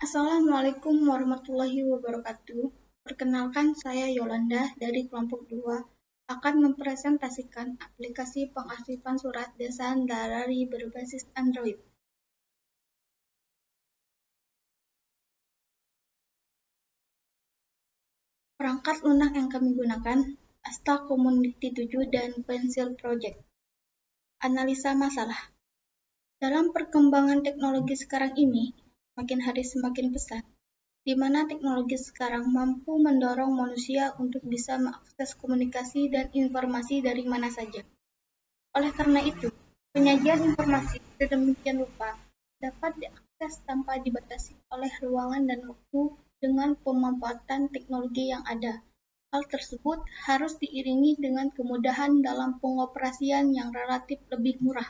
Assalamualaikum warahmatullahi wabarakatuh. Perkenalkan, saya Yolanda dari kelompok 2 akan mempresentasikan aplikasi pengarsipan surat desain dari berbasis Android. Perangkat lunak yang kami gunakan, Asta Community 7 dan Pencil Project. Analisa masalah. Dalam perkembangan teknologi sekarang ini, makin hari semakin pesat, di mana teknologi sekarang mampu mendorong manusia untuk bisa mengakses komunikasi dan informasi dari mana saja. Oleh karena itu, penyajian informasi sedemikian rupa dapat diakses tanpa dibatasi oleh ruangan dan waktu dengan pemanfaatan teknologi yang ada. Hal tersebut harus diiringi dengan kemudahan dalam pengoperasian yang relatif lebih murah.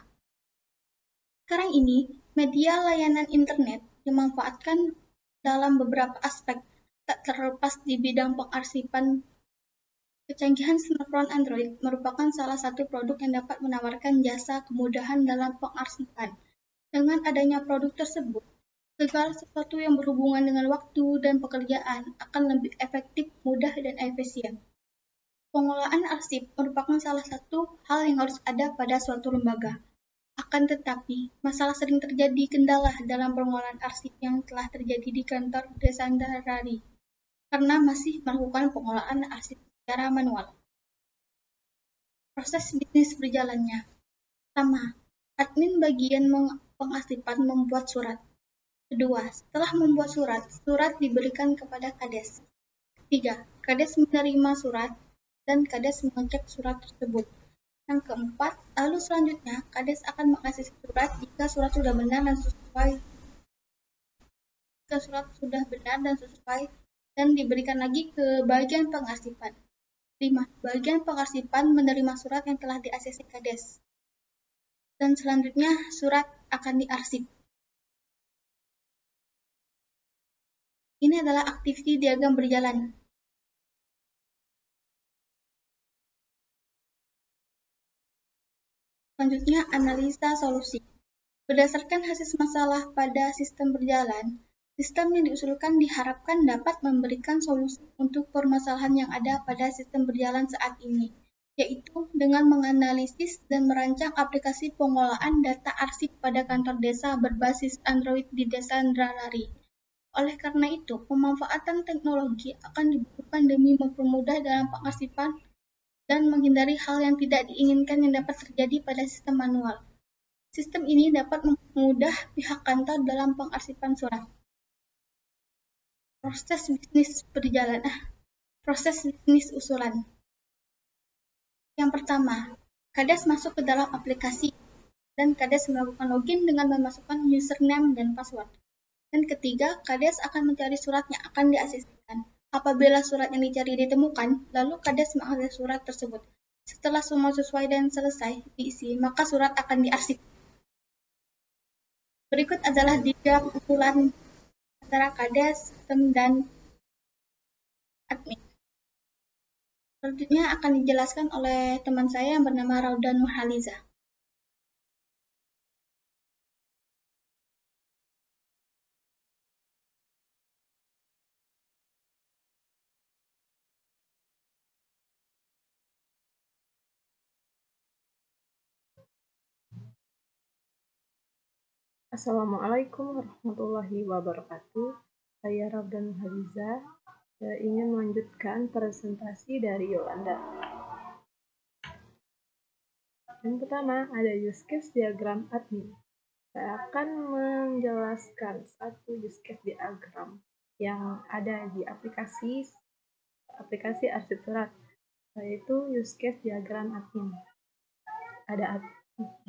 Sekarang ini, media layanan internet dimanfaatkan dalam beberapa aspek, tak terlepas di bidang pengarsipan. Kecanggihan smartphone Android merupakan salah satu produk yang dapat menawarkan jasa kemudahan dalam pengarsipan. Dengan adanya produk tersebut, segala sesuatu yang berhubungan dengan waktu dan pekerjaan akan lebih efektif, mudah, dan efisien. Pengelolaan arsip merupakan salah satu hal yang harus ada pada suatu lembaga. Akan tetapi, masalah sering terjadi kendala dalam pengelolaan arsip yang telah terjadi di kantor Desa Darari, karena masih melakukan pengelolaan arsip secara manual. Proses bisnis berjalannya. Pertama, admin bagian pengarsipan membuat surat. Kedua, setelah membuat surat, surat diberikan kepada Kades. Ketiga, Kades menerima surat dan Kades mengecek surat tersebut. Yang keempat, lalu selanjutnya Kades akan mengasih surat jika surat sudah benar dan sesuai dan diberikan lagi ke bagian pengarsipan. 5. Bagian pengarsipan menerima surat yang telah di-ACC Kades. Dan selanjutnya surat akan diarsip. Ini adalah aktiviti diagram berjalan. Selanjutnya, analisa solusi. Berdasarkan hasil masalah pada sistem berjalan, sistem yang diusulkan diharapkan dapat memberikan solusi untuk permasalahan yang ada pada sistem berjalan saat ini, yaitu dengan menganalisis dan merancang aplikasi pengolahan data arsip pada kantor desa berbasis Android di Desa Ndralari. Oleh karena itu, pemanfaatan teknologi akan dibutuhkan demi mempermudah dalam pengarsipan dan menghindari hal yang tidak diinginkan yang dapat terjadi pada sistem manual. Sistem ini dapat mempermudah pihak kantor dalam pengarsipan surat. Proses bisnis usulan. Yang pertama, Kades masuk ke dalam aplikasi dan Kades melakukan login dengan memasukkan username dan password. Dan ketiga, Kades akan mencari surat yang akan diasisikan. Apabila surat yang dicari ditemukan, lalu Kades mengakses surat tersebut. Setelah semua sesuai dan selesai diisi, maka surat akan diarsip. Berikut adalah diagram usulan antara Kades, sistem, dan admin. Selanjutnya akan dijelaskan oleh teman saya yang bernama Rauda Nurhaliza. Assalamualaikum warahmatullahi wabarakatuh. Saya Rabdan Haliza. Saya ingin melanjutkan presentasi dari Yolanda. Yang pertama ada use case diagram admin. Saya akan menjelaskan satu use case diagram yang ada di aplikasi arsip surat, yaitu use case diagram admin.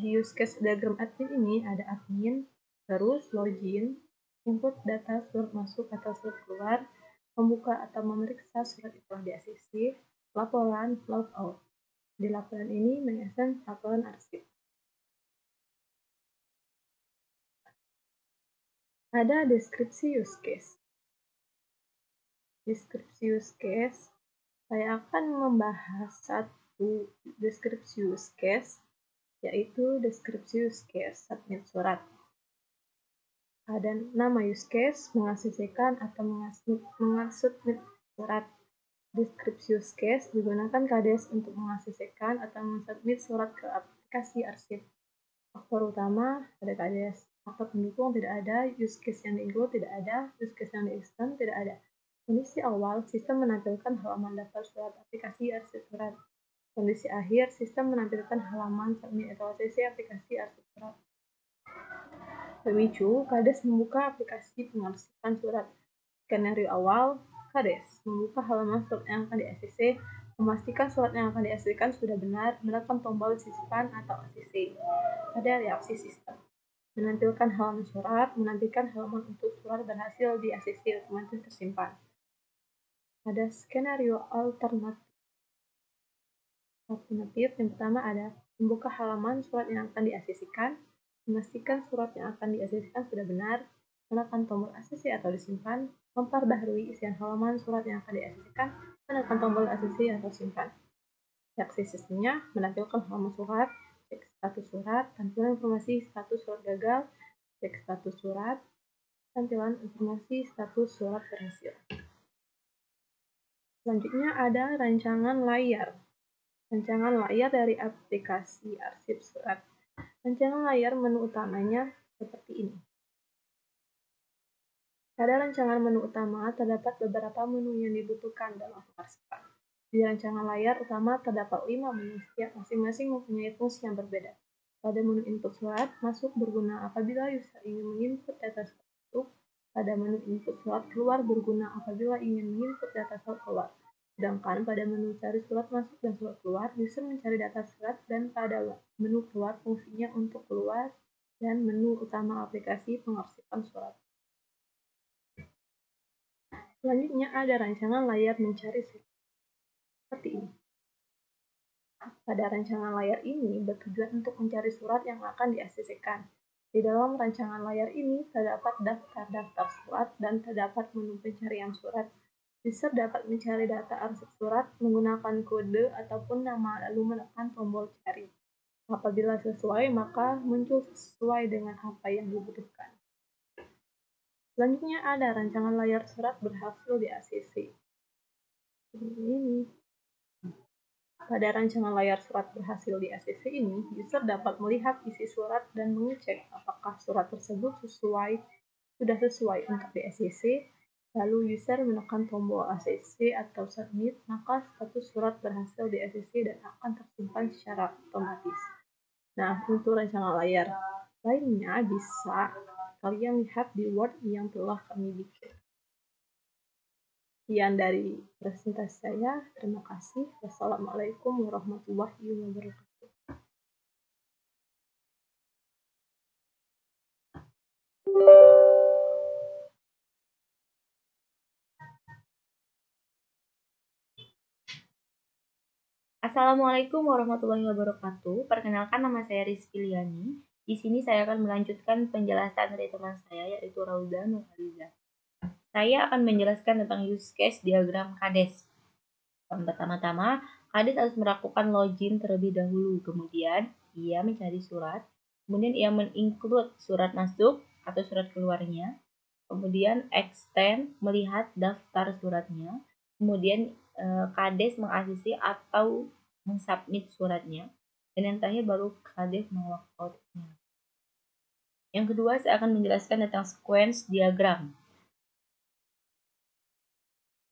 Di use case diagram admin ini ada admin, terus login, input data surat masuk atau surat keluar, membuka atau memeriksa surat yang telah di-ACC, laporan, logout. Di laporan ini mengakses laporan arsip. Ada deskripsi use case. Deskripsi use case, saya akan membahas satu deskripsi use case, yaitu deskripsi use case submit surat. Ada nama use case, mengasosiasikan atau mengasubmit surat. Deskripsi use case digunakan KDS untuk mengasosiasikan atau mensubmit surat ke aplikasi arsip. Faktor utama pada KDS. Faktor pendukung tidak ada, use case yang di-include tidak ada, use case yang di-extend tidak ada. Kondisi awal, sistem menampilkan halaman daftar surat aplikasi arsip surat. Kondisi akhir, sistem menampilkan halaman submit atau ACC aplikasi arsip surat. Pemicu, KDS membuka aplikasi pengarsipan surat. Skenario awal, KDS membuka halaman surat yang akan di-ACC, memastikan surat yang akan di-ACC sudah benar, menekan tombol sispan atau ACC. Ada reaksi sistem. Menampilkan halaman surat, menampilkan halaman untuk surat berhasil di-ACC otomatis tersimpan. Ada skenario alternatif. Yang pertama ada membuka halaman surat yang akan di-ACC-kan, memastikan surat yang akan di-ACC sudah benar, menekan tombol ACC atau disimpan, memperbaharui isian halaman surat yang akan di-ACC-kan, menekan tombol ACC atau simpan. Reaksi sistemnya menampilkan halaman surat, cek status surat, tampilan informasi status surat gagal, cek status surat, tampilan informasi status surat berhasil. Selanjutnya ada rancangan layar. Rancangan layar dari aplikasi arsip surat. Rancangan layar menu utamanya seperti ini. Pada rancangan menu utama terdapat beberapa menu yang dibutuhkan dalam pengarsipan. Di rancangan layar utama terdapat 5 menu, setiap masing-masing mempunyai fungsi yang berbeda. Pada menu input surat, masuk berguna apabila user ingin menginput data surat masuk. Pada menu input surat keluar berguna apabila ingin menginput data surat keluar. Sedangkan pada menu cari surat masuk dan surat keluar, user mencari data surat, dan pada menu keluar fungsinya untuk keluar dan menu utama aplikasi pengarsipan surat. Selanjutnya ada rancangan layar mencari surat. Seperti ini. Pada rancangan layar ini bertujuan untuk mencari surat yang akan di-ACC-kan. Di dalam rancangan layar ini terdapat daftar-daftar surat dan terdapat menu pencarian surat. User dapat mencari data arsip surat menggunakan kode ataupun nama lalu menekan tombol cari. Apabila sesuai, maka muncul sesuai dengan apa yang dibutuhkan. Selanjutnya ada rancangan layar surat berhasil di-ACC. Ini. Pada rancangan layar surat berhasil di-ACC ini, user dapat melihat isi surat dan mengecek apakah surat tersebut sudah sesuai untuk di-ACC. Lalu user menekan tombol ACC atau submit, maka status surat berhasil di-ACC dan akan tersimpan secara otomatis. Nah, untuk rancangan layar lainnya bisa kalian lihat di Word yang telah kami bikin. Sekian dari presentasi saya. Terima kasih. Wassalamualaikum warahmatullahi wabarakatuh. Assalamualaikum warahmatullahi wabarakatuh. Perkenalkan, nama saya Rizky Liani. Di sini saya akan melanjutkan penjelasan dari teman saya, yaitu Rauda Nurhaliza. Saya akan menjelaskan tentang use case diagram KDES. Pertama-tama, KDES harus melakukan login terlebih dahulu. Kemudian, ia mencari surat. Kemudian, ia menginclude surat masuk atau surat keluarnya. Kemudian, extend, melihat daftar suratnya. Kemudian, KDES meng-ACC atau mensubmit suratnya. Dan yang terakhir baru KDES meng-logoutnya. Yang kedua, saya akan menjelaskan tentang sequence diagram.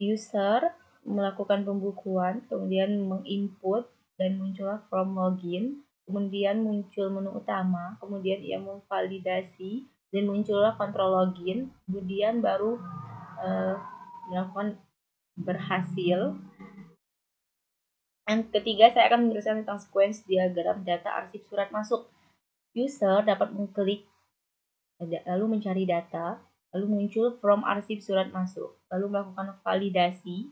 User melakukan pembukuan, kemudian menginput dan muncullah form login, kemudian muncul menu utama, kemudian ia memvalidasi dan muncullah kontrol login, kemudian baru melakukan berhasil. Yang ketiga, saya akan menjelaskan tentang sequence diagram data arsip surat masuk. User dapat mengklik lalu mencari data, lalu muncul from arsip surat masuk, lalu melakukan validasi,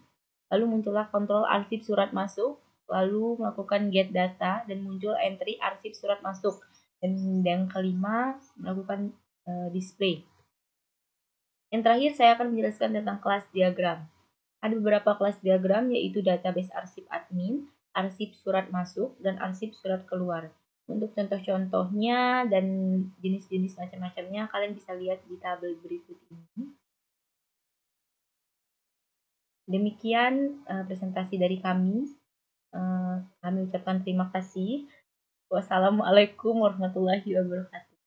lalu muncullah kontrol arsip surat masuk, lalu melakukan get data dan muncul entry arsip surat masuk. Dan yang kelima, melakukan display. Yang terakhir, saya akan menjelaskan tentang kelas diagram. Ada beberapa kelas diagram, yaitu database arsip admin, arsip surat masuk, dan arsip surat keluar. Untuk contoh-contohnya dan jenis-jenis macam-macamnya kalian bisa lihat di tabel berikut ini. Demikian presentasi dari kami. Kami ucapkan terima kasih. Wassalamualaikum warahmatullahi wabarakatuh.